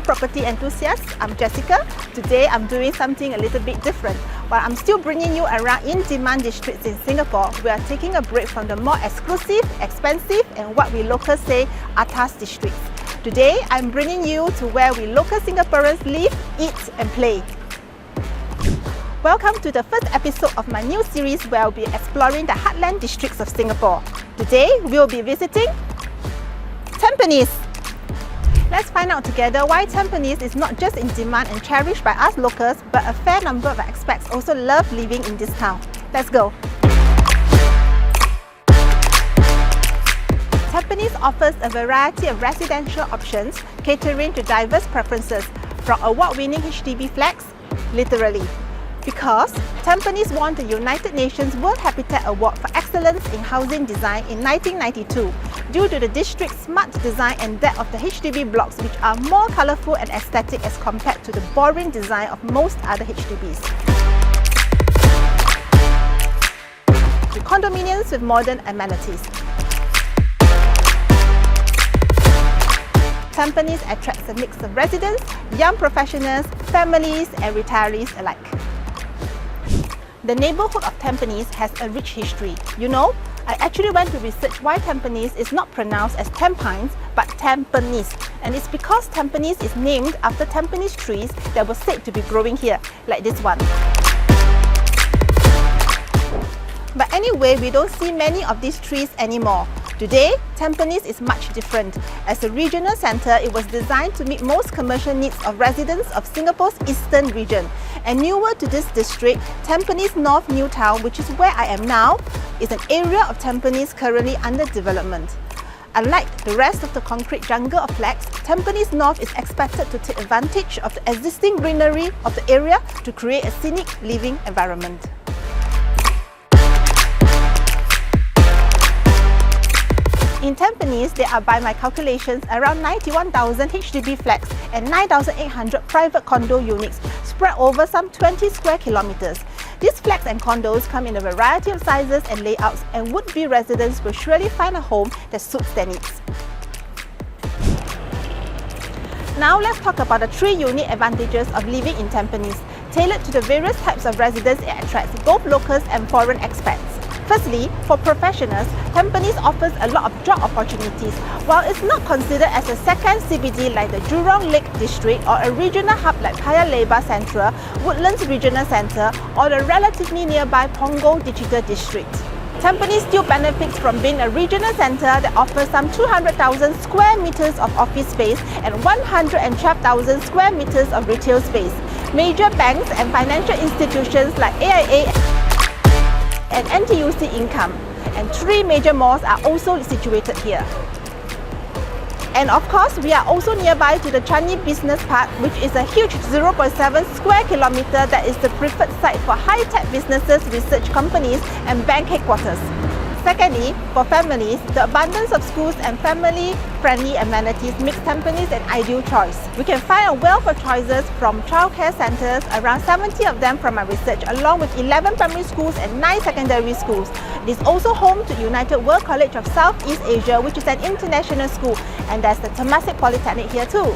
property enthusiasts. I'm Jessica. Today I'm doing something a little bit different. While I'm still bringing you around in-demand districts in Singapore, we are taking a break from the more exclusive, expensive and what we locals say, atas districts. Today I'm bringing you to where we local Singaporeans live, eat and play. Welcome to the first episode of my new series where I'll be exploring the heartland districts of Singapore. Today we'll be visiting Tampines. Let's find out together why Tampines is not just in demand and cherished by us locals, but a fair number of expats also love living in this town. Let's go! Tampines offers a variety of residential options catering to diverse preferences, from award-winning HDB flats, literally. Because Tampines won the United Nations World Habitat Award for Excellence in Housing Design in 1992 due to the district's smart design and depth of the HDB blocks, which are more colourful and aesthetic as compared to the boring design of most other HDBs. To condominiums with modern amenities. Tampines attracts a mix of residents, young professionals, families and retirees alike. The neighbourhood of Tampines has a rich history. You know, I actually went to research why Tampines is not pronounced as Tampines but Tampines, and it's because Tampines is named after Tampines trees that were said to be growing here, like this one. But anyway, we don't see many of these trees anymore. Today, Tampines is much different. As a regional centre, it was designed to meet most commercial needs of residents of Singapore's eastern region. And newer to this district, Tampines North New Town, which is where I am now, is an area of Tampines currently under development. Unlike the rest of the concrete jungle of flats, Tampines North is expected to take advantage of the existing greenery of the area to create a scenic living environment. In Tampines, there are, by my calculations, around 91,000 HDB flats and 9,800 private condo units spread over some 20 square kilometres. These flats and condos come in a variety of sizes and layouts, and would-be residents will surely find a home that suits their needs. Now let's talk about the three unique advantages of living in Tampines, tailored to the various types of residents it attracts, both locals and foreign expats. Firstly, for professionals, Tampines offers a lot of job opportunities. While it's not considered as a second CBD like the Jurong Lake District or a regional hub like Paya Lebar Central, Woodlands Regional Centre or the relatively nearby Punggol Digital District. Tampines still benefits from being a regional centre that offers some 200,000 square metres of office space and 112,000 square metres of retail space. Major banks and financial institutions like AIA and NTUC Income, and three major malls are also situated here. And of course, we are also nearby to the Changi Business Park, which is a huge 0.7 square kilometre that is the preferred site for high-tech businesses, research companies and bank headquarters. Secondly, for families, the abundance of schools and family-friendly amenities makes Tampines an ideal choice. We can find a wealth of choices from childcare centres, around 70 of them from my research, along with 11 primary schools and 9 secondary schools. It is also home to United World College of Southeast Asia, which is an international school, and there's the Temasek Polytechnic here too.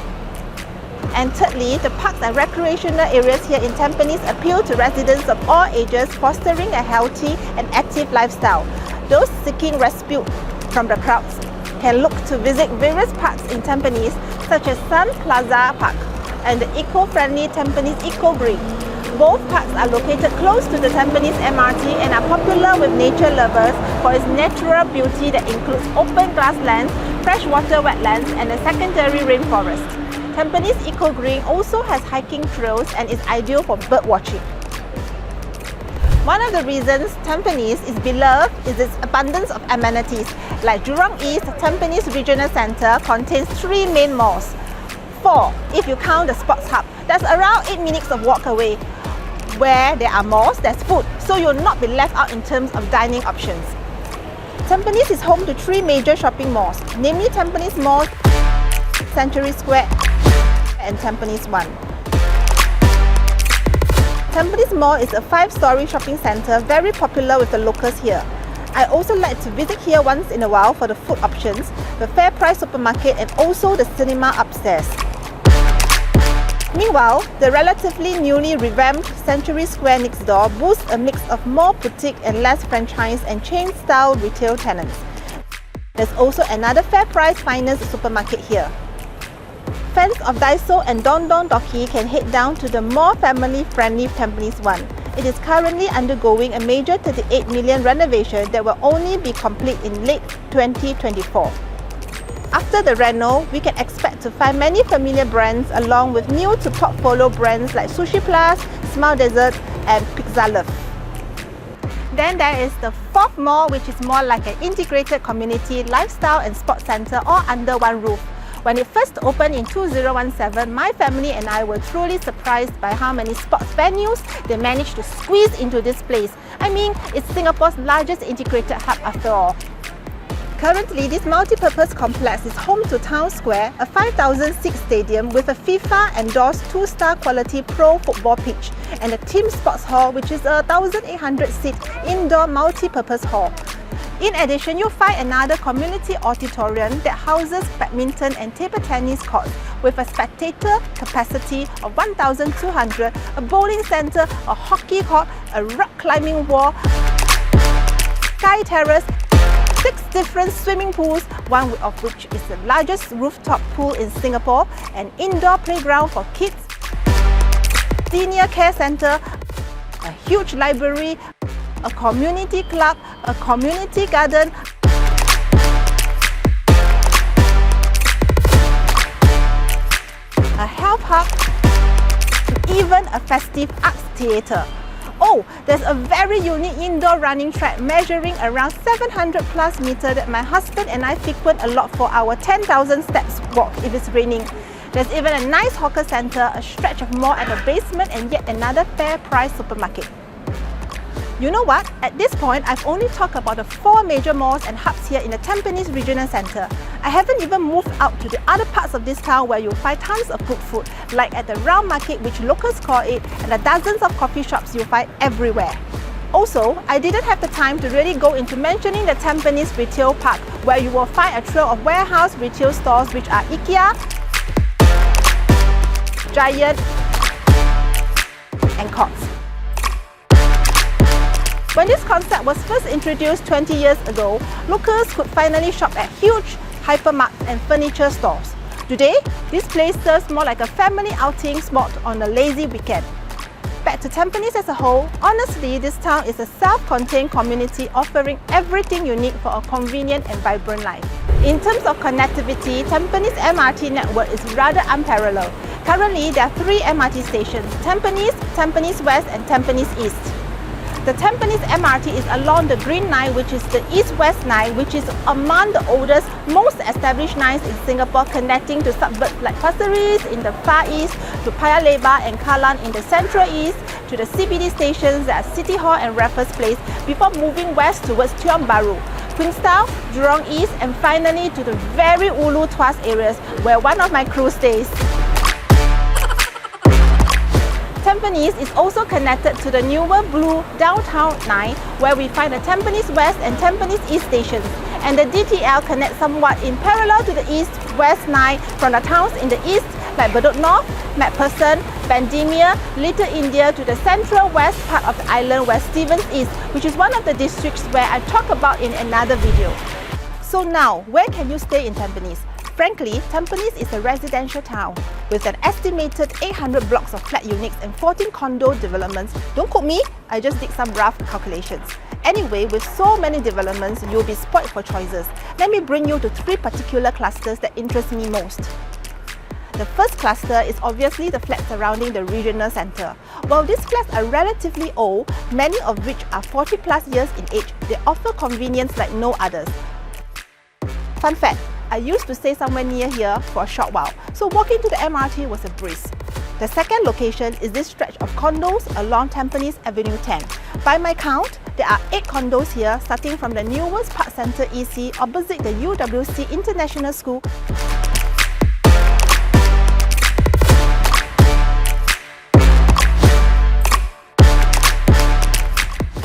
And thirdly, the parks and recreational areas here in Tampines appeal to residents of all ages, fostering a healthy and active lifestyle. Those seeking respite from the crowds can look to visit various parks in Tampines, such as Sun Plaza Park and the eco-friendly Tampines Eco Green. Both parks are located close to the Tampines MRT and are popular with nature lovers for its natural beauty that includes open grasslands, freshwater wetlands and a secondary rainforest. Tampines Eco Green also has hiking trails and is ideal for bird watching. One of the reasons Tampines is beloved is its abundance of amenities. Like Jurong East, Tampines Regional Centre contains 3 main malls. 4 if you count the sports hub. That's around 8 minutes of walk away. Where there are malls, there's food, so you'll not be left out in terms of dining options. Tampines is home to 3 major shopping malls, namely Tampines Mall, Century Square and Tampines One. Tampines Mall is a 5-storey shopping centre very popular with the locals here. I also like to visit here once in a while for the food options, the Fair Price supermarket and also the cinema upstairs. Meanwhile, the relatively newly revamped Century Square next door boasts a mix of more boutique and less franchise and chain-style retail tenants. There's also another FairPrice Finest supermarket here. Fans of Daiso and Don Don Donki can head down to the more family-friendly Tampines one. It is currently undergoing a major 38 million renovation that will only be complete in late 2024. After the reno, we can expect to find many familiar brands along with new to portfolio brands like Sushi Plus, Smile Dessert and Pizza Love. Then there is the fourth mall, which is more like an integrated community, lifestyle and sports centre all under one roof. When it first opened in 2017, my family and I were truly surprised by how many sports venues they managed to squeeze into this place. I mean, it's Singapore's largest integrated hub after all. Currently, this multi-purpose complex is home to Town Square, a 5,000-seat stadium with a FIFA-endorsed 2-star quality pro football pitch, and a team sports hall, which is a 1,800-seat indoor multi-purpose hall. In addition, you'll find another community auditorium that houses badminton and table tennis courts with a spectator capacity of 1,200, a bowling centre, a hockey court, a rock climbing wall, sky terrace, 6 different swimming pools, one of which is the largest rooftop pool in Singapore, an indoor playground for kids, senior care centre, a huge library, a community club, a community garden, a health hub, even a festive arts theatre. Oh, there's a very unique indoor running track measuring around 700 plus meters that my husband and I frequent a lot for our 10,000 steps walk if it's raining. There's even a nice hawker centre, a stretch of mall at the basement and yet another FairPrice supermarket. You know what? At this point, I've only talked about the 4 major malls and hubs here in the Tampines Regional Centre. I haven't even moved out to the other parts of this town where you'll find tons of good food, like at the Round Market, which locals call it, and the dozens of coffee shops you'll find everywhere. Also, I didn't have the time to really go into mentioning the Tampines Retail Park, where you will find a trail of warehouse retail stores which are IKEA, Giant and Courts. When this concept was first introduced 20 years ago, locals could finally shop at huge hypermarkets and furniture stores. Today, this place serves more like a family outing spot on a lazy weekend. Back to Tampines as a whole, honestly, this town is a self-contained community offering everything you need for a convenient and vibrant life. In terms of connectivity, Tampines MRT network is rather unparalleled. Currently, there are 3 MRT stations: Tampines, Tampines West and Tampines East. The Tampines MRT is along the Green Line, which is the East-West Line, which is among the oldest, most established lines in Singapore, connecting to suburbs like Pasir Ris in the Far East, to Paya Lebar and Kallang in the Central East, to the CBD stations at City Hall and Raffles Place, before moving west towards Tiong Bahru, Queenstown, Jurong East, and finally to the very Ulu Tuas areas, where one of my crew stays. Tampines is also connected to the newer Blue Downtown Line, where we find the Tampines West and Tampines East stations, and the DTL connects somewhat in parallel to the East-West Line from the towns in the east like Bedok North, Macpherson, Bendemeer, Little India to the central west part of the island where Stevens is, which is one of the districts where I talk about in another video. So now, where can you stay in Tampines? Frankly, Tampines is a residential town with an estimated 800 blocks of flat units and 14 condo developments. Don't quote me, I just did some rough calculations. Anyway, with so many developments, you'll be spoiled for choices. Let me bring you to 3 particular clusters that interest me most. The first cluster is obviously the flats surrounding the regional centre. While these flats are relatively old, many of which are 40 plus years in age, they offer convenience like no others. Fun fact, I used to stay somewhere near here for a short while, so walking to the MRT was a breeze. The second location is this stretch of condos along Tampines Avenue 10. By my count, there are 8 condos here, starting from the newest Park Centre EC opposite the UWC International School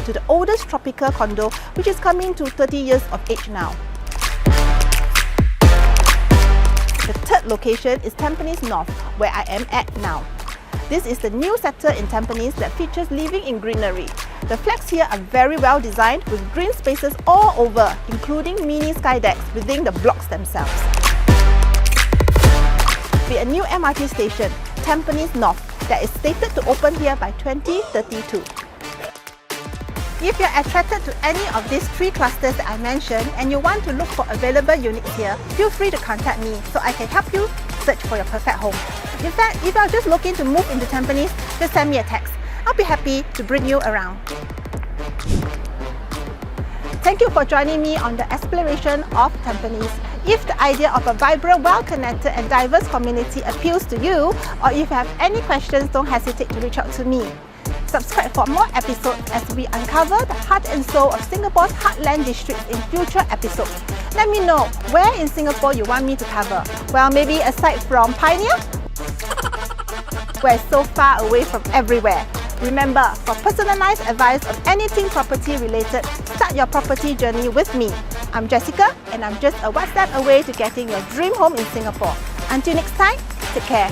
to the oldest tropical condo, which is coming to 30 years of age now. The third location is Tampines North, where I am at now. This is the new sector in Tampines that features living in greenery. The flats here are very well designed with green spaces all over, including mini sky decks within the blocks themselves. With a new MRT station, Tampines North, that is stated to open here by 2032. If you're attracted to any of these three clusters that I mentioned and you want to look for available units here, feel free to contact me so I can help you search for your perfect home. In fact, if you're just looking to move into Tampines, just send me a text. I'll be happy to bring you around. Thank you for joining me on the exploration of Tampines. If the idea of a vibrant, well-connected and diverse community appeals to you, or if you have any questions, don't hesitate to reach out to me. Subscribe for more episodes as we uncover the heart and soul of Singapore's heartland districts in future episodes. Let me know where in Singapore you want me to cover. Well, maybe aside from Pioneer, we're so far away from everywhere. Remember, for personalized advice on anything property related, start your property journey with me. I'm Jessica and I'm just a WhatsApp away to getting your dream home in Singapore. Until next time, take care.